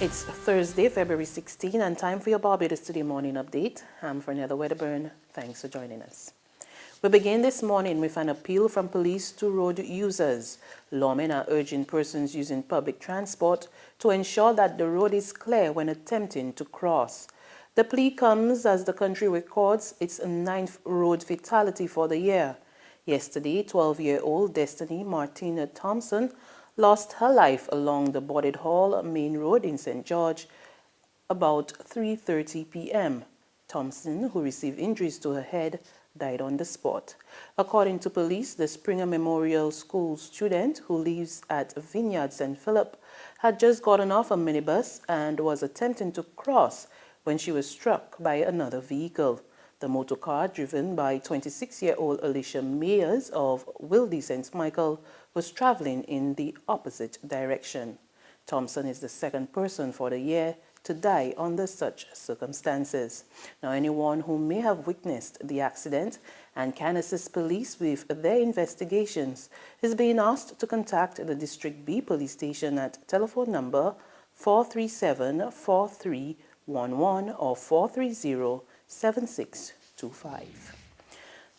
It's Thursday, February 16, and time for your Barbados Today morning update. I'm Fernanda Wedderburn. Thanks for joining us. We begin this morning with an appeal from police to road users. Lawmen are urging persons using public transport to ensure that the road is clear when attempting to cross. The plea comes as the country records its 9th road fatality for the year. Yesterday, 12-year-old Destiny Martina Thompson lost her life along the Boarded Hall Main Road in St. George about 3:30 p.m. Thompson, who received injuries to her head, died on the spot. According to police, the Springer Memorial School student who lives at Vineyard St. Philip had just gotten off a minibus and was attempting to cross when she was struck by another vehicle. The motor car, driven by 26-year-old Alicia Mayers of Wildy St. Michael, was traveling in the opposite direction. Thompson is the second person for the year to die under such circumstances. Now, anyone who may have witnessed the accident and can assist police with their investigations is being asked to contact the District B Police Station at telephone number 437-4311 or 430-7625.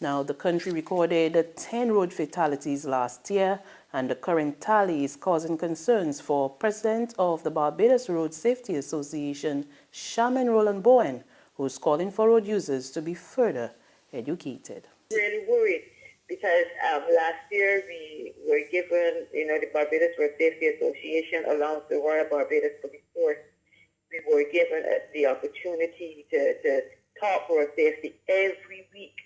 Now, the country recorded 10 road fatalities last year, and the current tally is causing concerns for President of the Barbados Road Safety Association, Chairman Roland Bowen, who's calling for road users to be further educated. Really worried because last year we were given, the Barbados Road Safety Association, along with the Royal Barbados Police Force, we were given the opportunity to talk road safety every week,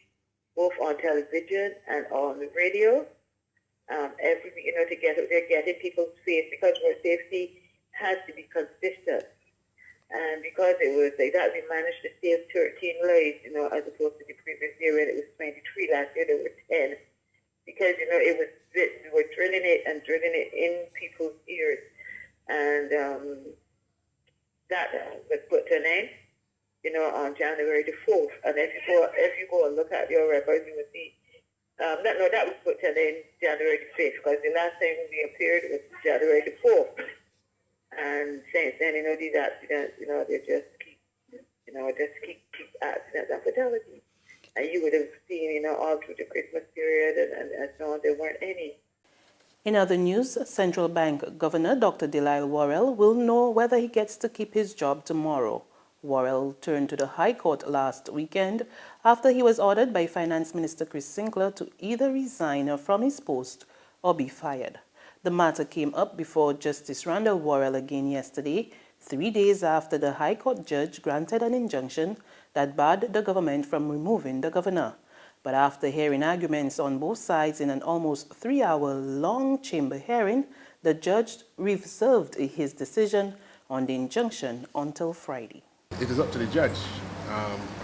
both on television and on the radio. Every week, they're getting people's face because road safety has to be consistent. And because it was like that, we managed to save 13 lives, as opposed to the previous year when it was 23. Last year there were 10. Because, we were drilling it in people's ears. And that was put to an end, on January the 4th. And if you go and look at your records, you will see, that was put to an end January the 5th, because the last time we appeared was January the 4th. And since then, these accidents, they just keep accidents and fatalities. And you would have seen, all through the Christmas period and so on, there weren't any. In other news, Central Bank Governor Dr. Delisle Worrell will know whether he gets to keep his job tomorrow. Worrell turned to the High Court last weekend after he was ordered by Finance Minister Chris Sinclair to either resign from his post or be fired. The matter came up before Justice Randall Worrell again yesterday, 3 days after the High Court judge granted an injunction that barred the government from removing the governor. But after hearing arguments on both sides in an almost 3-hour-long chamber hearing, the judge reserved his decision on the injunction until Friday. It is up to the judge.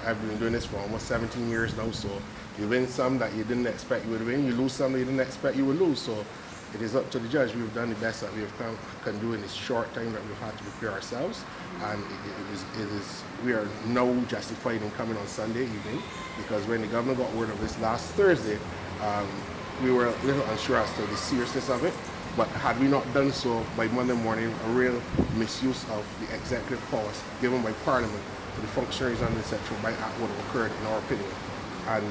I've been doing this for almost 17 years now, so you win some that you didn't expect you would win, you lose some that you didn't expect you would lose. So it is up to the judge. We've done the best that we can do in this short time that we've had to prepare ourselves, and we are now justified in coming on Sunday evening, because when the governor got word of this last Thursday, we were a little unsure as to the seriousness of it. But had we not done so by Monday morning, a real misuse of the executive powers given by Parliament to the functionaries under the Central Bank Act would have occurred, in our opinion. And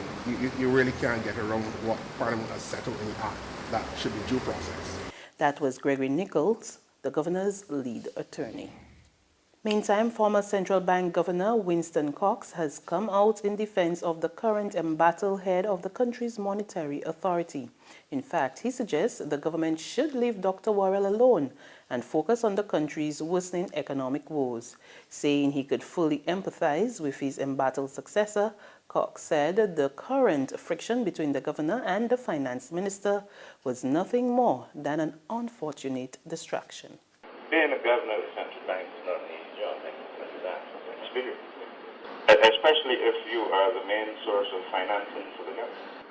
you really can't get around what Parliament has settled in the Act. That should be due process. That was Gregory Nichols, the governor's lead attorney. Meantime, former Central Bank Governor Winston Cox has come out in defense of the current embattled head of the country's monetary authority. In fact, he suggests the government should leave Dr. Worrell alone and focus on the country's worsening economic woes. Saying he could fully empathize with his embattled successor, Cox said the current friction between the governor and the finance minister was nothing more than an unfortunate distraction. Being a governor of the central bank is not an easy job. It's bigger. Especially if you are the main source of financing for the government.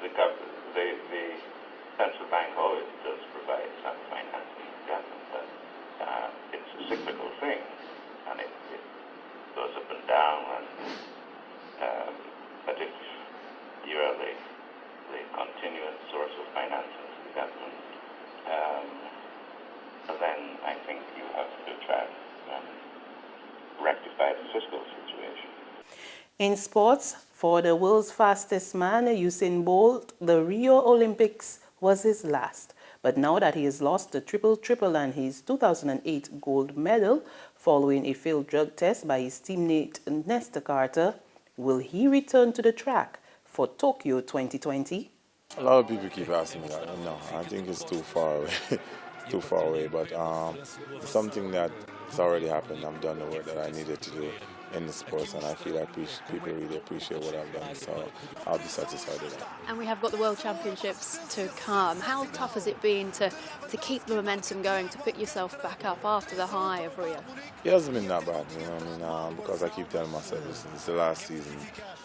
The central bank always does provide some financing to government, but it's a cyclical thing, and it goes up and down. But if you are the continuous source of financing to the government, then I think you have In sports, for the world's fastest man, Usain Bolt, the Rio Olympics was his last. But now that he has lost the triple-triple and his 2008 gold medal following a failed drug test by his teammate Nestor Carter, will he return to the track for Tokyo 2020? A lot of people keep asking me that. No, I think it's too far away. Too far away, but it's something that's already happened. I've done the work that I needed to do in the sports, and I feel like people really appreciate what I've done, so I'll be satisfied with that. And we have got the World Championships to come. How tough has it been to keep the momentum going, to pick yourself back up after the high of Rio? It hasn't been that bad, you know what I mean, because I keep telling myself, listen, it's the last season,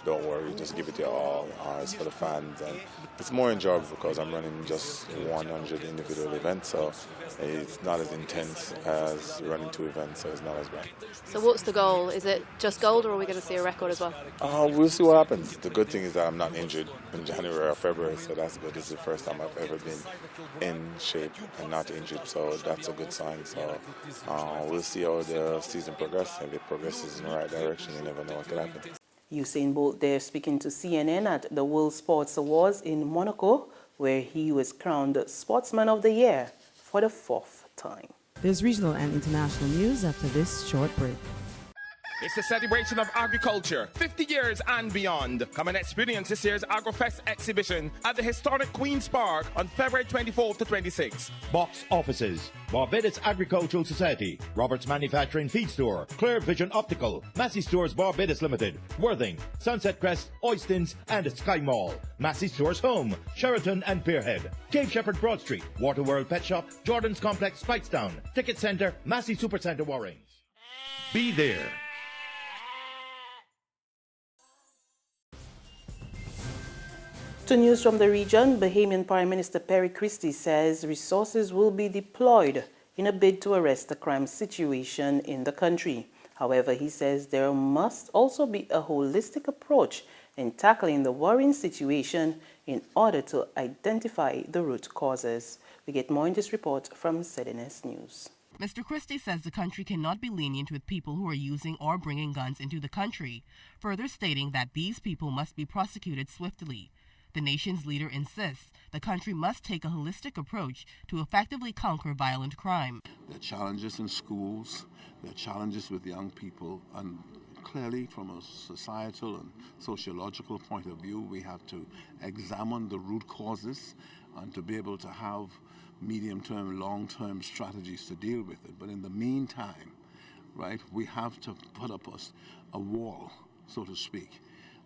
don't worry, just give it your all. It's for the fans, and it's more enjoyable because I'm running just 100 individual events, so it's not as intense as running 2 events, so it's not as bad. So what's the goal? Is it just gold, or are we going to see a record as well? We'll see what happens. The good thing is that I'm not injured in January or February, so that's good. This is the first time I've ever been in shape and not injured, so that's a good sign. So we'll see how the season progresses. If it progresses in the right direction, you never know what could happen. Usain Bolt there speaking to CNN at the World Sports Awards in Monaco, where he was crowned Sportsman of the Year for the 4th time. There's regional and international news after this short break. It's the celebration of agriculture, 50 years and beyond. Come and experience this year's AgroFest exhibition at the historic Queen's Park on February 24th to 26th. Box offices: Barbados Agricultural Society, Roberts Manufacturing Feed Store, Clear Vision Optical, Massey Stores Barbados Limited, Worthing, Sunset Crest, Oystons, and Sky Mall. Massey Stores Home, Sheraton and Pierhead, Cape Shepherd Broad Street, Waterworld Pet Shop, Jordan's Complex Spikestown, Ticket Centre, Massey Supercentre Warrings. Be there. To news from the region, Bahamian Prime Minister Perry Christie says resources will be deployed in a bid to arrest the crime situation in the country. However, he says there must also be a holistic approach in tackling the worrying situation in order to identify the root causes. We get more in this report from ZNS News. Mr. Christie says the country cannot be lenient with people who are using or bringing guns into the country, further stating that these people must be prosecuted swiftly. The nation's leader insists the country must take a holistic approach to effectively conquer violent crime. There are challenges in schools, there are challenges with young people, and clearly from a societal and sociological point of view, we have to examine the root causes and to be able to have medium-term, long-term strategies to deal with it. But in the meantime, right, we have to put up a wall, so to speak,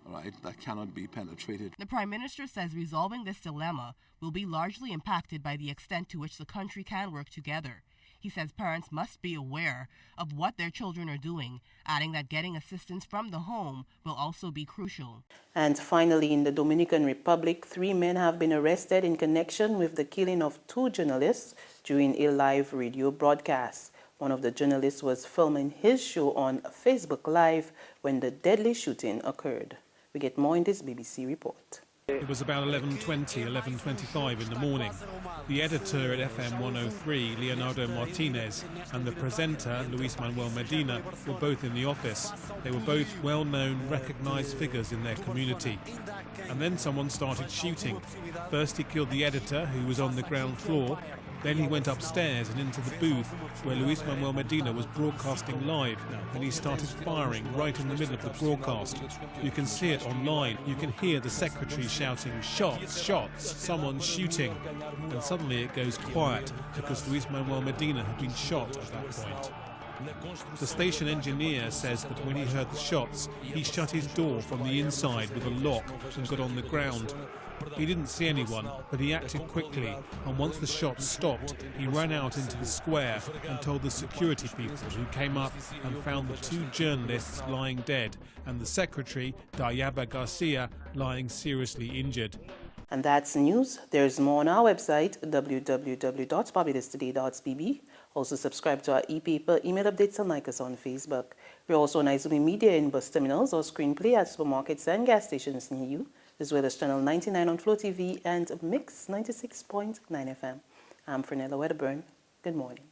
right, that cannot be penetrated. The Prime Minister says resolving this dilemma will be largely impacted by the extent to which the country can work together. He says parents must be aware of what their children are doing, adding that getting assistance from the home will also be crucial. And finally, in the Dominican Republic, 3 men have been arrested in connection with the killing of 2 journalists during a live radio broadcast. One of the journalists was filming his show on Facebook Live when the deadly shooting occurred. We get more in this BBC report. It was about 11:20, 11:25 in the morning. The editor at FM 103, Leonardo Martinez, and the presenter, Luis Manuel Medina, were both in the office. They were both well-known, recognised figures in their community. And then someone started shooting. First he killed the editor, who was on the ground floor. Then he went upstairs and into the booth where Luis Manuel Medina was broadcasting live, and he started firing right in the middle of the broadcast. You can see it online. You can hear the secretary shouting, "Shots, shots, someone's shooting." And suddenly it goes quiet because Luis Manuel Medina had been shot at that point. The station engineer says that when he heard the shots, he shut his door from the inside with a lock and got on the ground. He didn't see anyone, but he acted quickly, and once the shots stopped, he ran out into the square and told the security people, who came up and found the 2 journalists lying dead and the secretary, Dayaba Garcia, lying seriously injured. And that's news. There's more on our website, www.barbadostoday.bb. Also subscribe to our e-paper, email updates, and like us on Facebook. We're also on Izumi Media in bus terminals or screenplay at supermarkets and gas stations near you, as well as Channel 99 on Flow TV and Mix 96.9 FM. I'm Fernella Wedderburn. Good morning.